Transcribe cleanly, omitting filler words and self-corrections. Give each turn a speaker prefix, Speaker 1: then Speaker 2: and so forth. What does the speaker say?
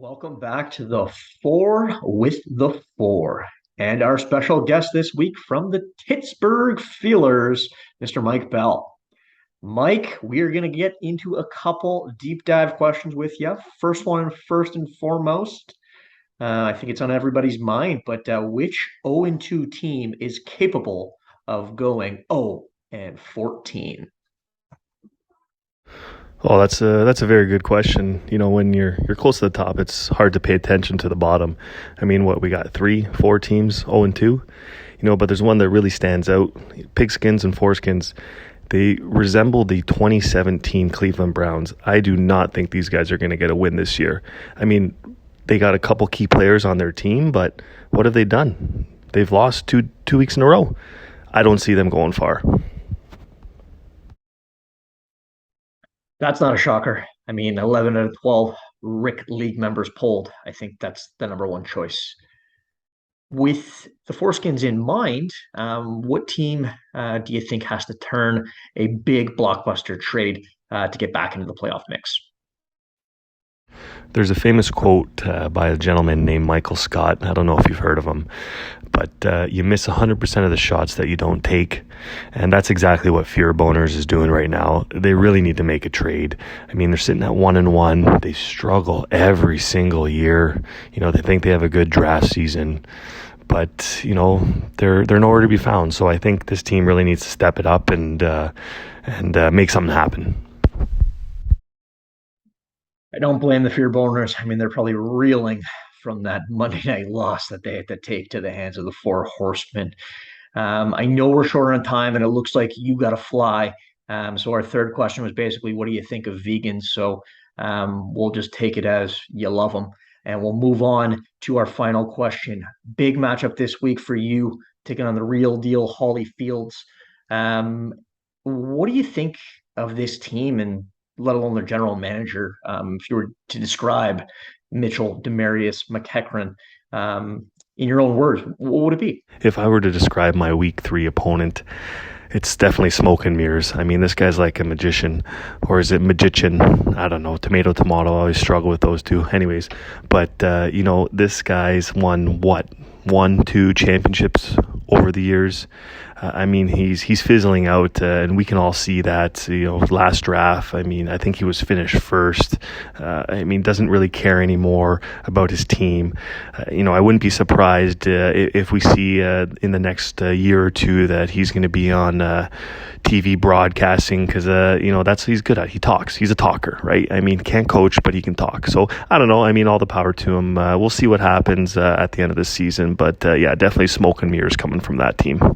Speaker 1: Welcome back to the Fore with the Fore. And our special guest this week from the Titsburgh Feelers, Mr. Mike Bell. Mike, we are going to get into a couple deep dive questions with you. First and foremost, I think it's on everybody's mind, but which 0-2 team is capable of going 0-14?
Speaker 2: Oh, that's a very good question. You know, when you're close to the top, it's hard to pay attention to the bottom. I mean, what we got 3, 4 teams 0-2, but there's one that really stands out. Pigskins and Foreskins, they resemble the 2017 Cleveland Browns. I do not think these guys are going to get a win this year. I mean, they got a couple key players on their team, but what have they done? They've lost two weeks in a row. I don't see them going far.
Speaker 1: That's not a shocker. I mean, 11 out of 12 Rick League members polled. I think that's the number one choice. With the Foreskins in mind, what team do you think has to turn a big blockbuster trade to get back into the playoff mix?
Speaker 2: There's a famous quote by a gentleman named Michael Scott. I don't know if you've heard of him, but you miss 100% of the shots that you don't take. And that's exactly what Fear Boners is doing right now. They really need to make a trade. I mean, they're sitting at 1-1. They struggle every single year. They think they have a good draft season, but they're nowhere to be found. So I think this team really needs to step it up and make something happen.
Speaker 1: I don't blame the Fear Boners. I mean, they're probably reeling from that Monday night loss that they had to take to the hands of the Four Horsemen. I know we're short on time, and it looks like you got to fly. So our third question was basically, what do you think of vegans? So we'll just take it as you love them, and we'll move on to our final question. Big matchup this week for you, taking on the real deal Holly Fields. What do you think of this team, and let alone their general manager? If you were to describe Mitchell, Demarius, McEachran, in your own words, what would it be?
Speaker 2: If I were to describe my week 3 opponent, it's definitely smoke and mirrors. I mean, this guy's like a magician, or is it magician? I don't know. Tomato. I always struggle with those two. Anyways, but this guy's won 1-2 championships over the years. I mean, he's fizzling out, and we can all see that. Last draft, I mean, I think he was finished first. Doesn't really care anymore about his team. I wouldn't be surprised if we see in the next year or two that he's going to be on TV broadcasting, because that's what he's good at. He talks. He's a talker, right? I mean, can't coach, but he can talk. So I don't know. I mean, all the power to him. We'll see what happens at the end of the season. But yeah, definitely smoke and mirrors coming from that team.